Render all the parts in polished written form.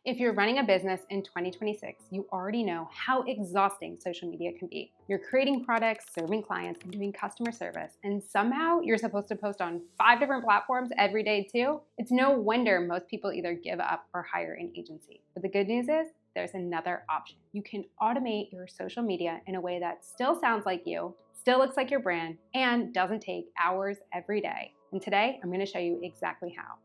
If you're running a business in 2026, you already know how exhausting social media can be. You're creating products, serving clients, and doing customer service, and somehow you're supposed to post on 5 different platforms every day too? It's no wonder most people either give up or hire an agency. But the good news is, there's another option. You can automate your social media in a way that still sounds like you, still looks like your brand, and doesn't take hours every day. And today, I'm going to show you exactly how.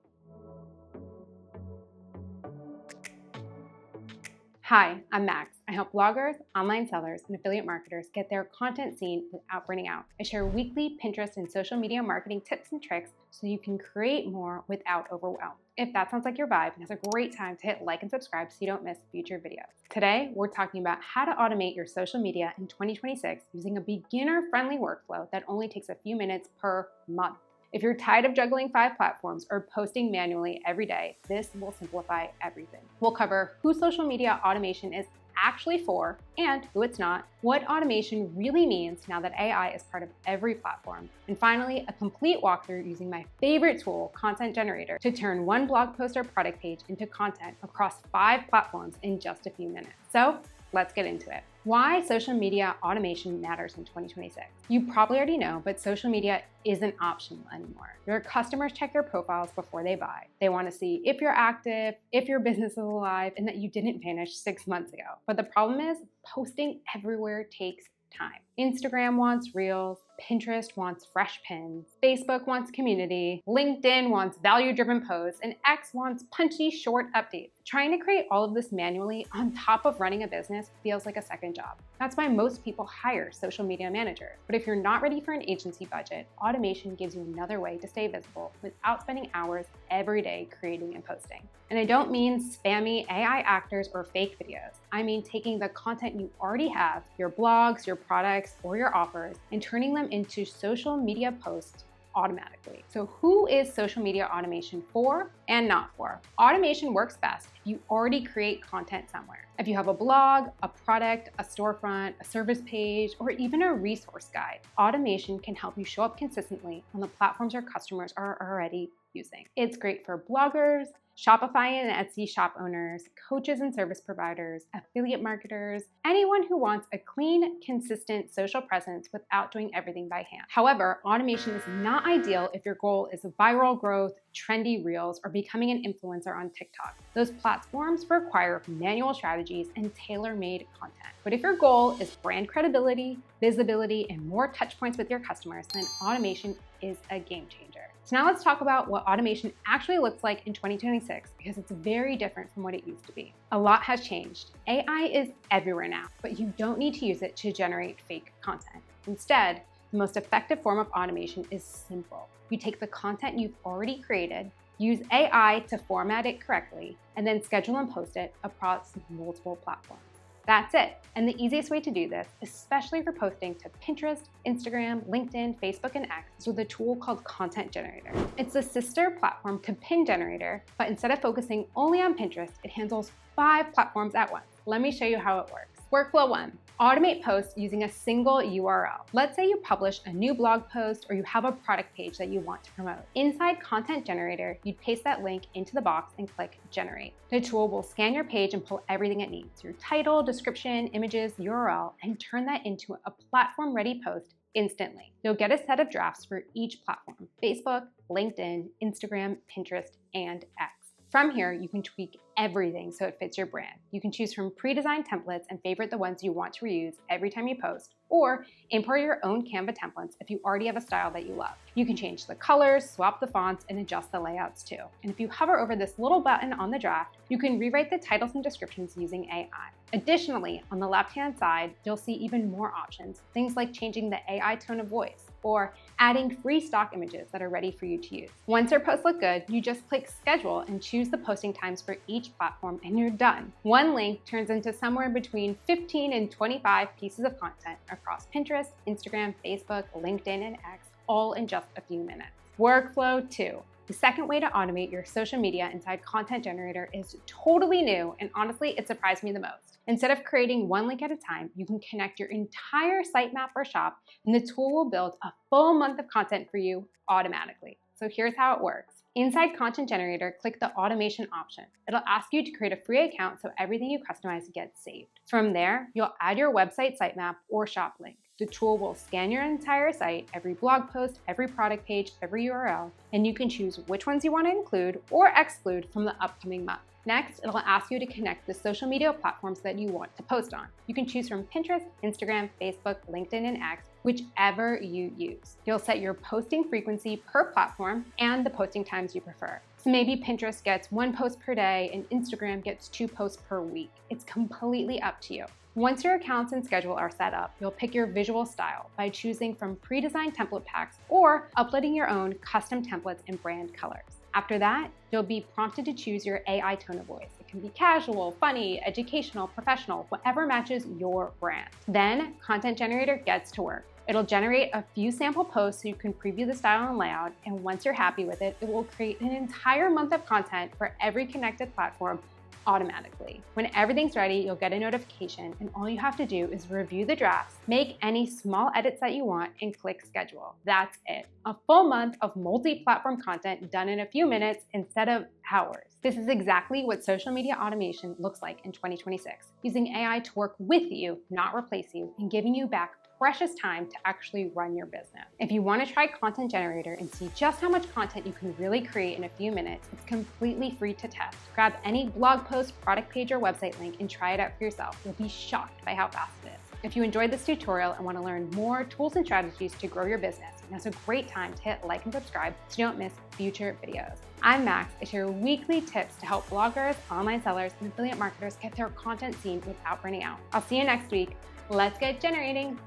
Hi, I'm Max. I help bloggers, online sellers, and affiliate marketers get their content seen without burning out. I share weekly Pinterest and social media marketing tips and tricks so you can create more without overwhelm. If that sounds like your vibe, now's a great time to hit like and subscribe so you don't miss future videos. Today, we're talking about how to automate your social media in 2026 using a beginner-friendly workflow that only takes a few minutes per month. If you're tired of juggling 5 platforms or posting manually every day, this will simplify everything. We'll cover who social media automation is actually for and who it's not, what automation really means now that AI is part of every platform, and finally, a complete walkthrough using my favorite tool, Content Generator, to turn one blog post or product page into content across 5 platforms in just a few minutes. So let's get into it. Why social media automation matters in 2026. You probably already know, but social media isn't optional anymore. Your customers check your profiles before they buy. They want to see if you're active, if your business is alive, and that you didn't vanish 6 months ago. But the problem is, posting everywhere takes time. Instagram wants reels, Pinterest wants fresh pins, Facebook wants community, LinkedIn wants value-driven posts, and X wants punchy short updates. Trying to create all of this manually on top of running a business feels like a second job. That's why most people hire social media managers. But if you're not ready for an agency budget, automation gives you another way to stay visible without spending hours every day creating and posting. And I don't mean spammy AI actors or fake videos. I mean taking the content you already have, your blogs, your products, or your offers, and turning them into social media posts automatically. So who is social media automation for and not for? Automation works best if you already create content somewhere. If you have a blog, a product, a storefront, a service page, or even a resource guide, automation can help you show up consistently on the platforms your customers are already using. It's great for bloggers, Shopify and Etsy shop owners, coaches and service providers, affiliate marketers, anyone who wants a clean, consistent social presence without doing everything by hand. However, automation is not ideal if your goal is viral growth, trendy reels, or becoming an influencer on TikTok. Those platforms require manual strategies and tailor-made content. But if your goal is brand credibility, visibility, and more touch points with your customers, then automation is a game changer. So now let's talk about what automation actually looks like in 2026 because it's very different from what it used to be. A lot has changed. AI is everywhere now, but you don't need to use it to generate fake content. Instead, the most effective form of automation is simple. You take the content you've already created, use AI to format it correctly, and then schedule and post it across multiple platforms. That's it. And the easiest way to do this, especially for posting to Pinterest, Instagram, LinkedIn, Facebook, and X, is with a tool called Content Generator. It's a sister platform to Pin Generator, but instead of focusing only on Pinterest, it handles 5 platforms at once. Let me show you how it works. Workflow 1. Automate posts using a single URL. Let's say you publish a new blog post or you have a product page that you want to promote. Inside Content Generator, you'd paste that link into the box and click Generate. The tool will scan your page and pull everything it needs, your title, description, images, URL, and turn that into a platform-ready post instantly. You'll get a set of drafts for each platform: Facebook, LinkedIn, Instagram, Pinterest, and X. From here, you can tweak everything so it fits your brand. You can choose from pre-designed templates and favorite the ones you want to reuse every time you post, or import your own Canva templates if you already have a style that you love. You can change the colors, swap the fonts, and adjust the layouts too. And if you hover over this little button on the draft, you can rewrite the titles and descriptions using AI. Additionally, on the left-hand side, you'll see even more options, things like changing the AI tone of voice, or adding free stock images that are ready for you to use. Once your posts look good, you just click schedule and choose the posting times for each platform and you're done. One link turns into somewhere between 15 and 25 pieces of content across Pinterest, Instagram, Facebook, LinkedIn, and X, all in just a few minutes. Workflow 2. The second way to automate your social media inside Content Generator is totally new, and honestly, it surprised me the most. Instead of creating one link at a time, you can connect your entire sitemap or shop, and the tool will build a full month of content for you automatically. So here's how it works. Inside Content Generator, click the automation option. It'll ask you to create a free account so everything you customize gets saved. From there, you'll add your website sitemap or shop link. The tool will scan your entire site, every blog post, every product page, every URL, and you can choose which ones you want to include or exclude from the upcoming month. Next, it'll ask you to connect the social media platforms that you want to post on. You can choose from Pinterest, Instagram, Facebook, LinkedIn, and X, whichever you use. You'll set your posting frequency per platform and the posting times you prefer. So maybe Pinterest gets 1 post per day and Instagram gets 2 posts per week. It's completely up to you. Once your accounts and schedule are set up, you'll pick your visual style by choosing from pre-designed template packs or uploading your own custom templates and brand colors. After that, you'll be prompted to choose your AI tone of voice. It can be casual, funny, educational, professional, whatever matches your brand. Then, Content Generator gets to work. It'll generate a few sample posts so you can preview the style and layout, and once you're happy with it, it will create an entire month of content for every connected platform automatically. When everything's ready, you'll get a notification, and all you have to do is review the drafts, make any small edits that you want, and click schedule. That's it. A full month of multi-platform content done in a few minutes instead of hours. This is exactly what social media automation looks like in 2026, using AI to work with you, not replace you, and giving you back precious time to actually run your business. If you want to try Content Generator and see just how much content you can really create in a few minutes, it's completely free to test. Grab any blog post, product page, or website link and try it out for yourself. You'll be shocked by how fast it is. If you enjoyed this tutorial and want to learn more tools and strategies to grow your business, now's a great time to hit like and subscribe so you don't miss future videos. I'm Max. I share weekly tips to help bloggers, online sellers, and affiliate marketers get their content seen without burning out. I'll see you next week. Let's get generating.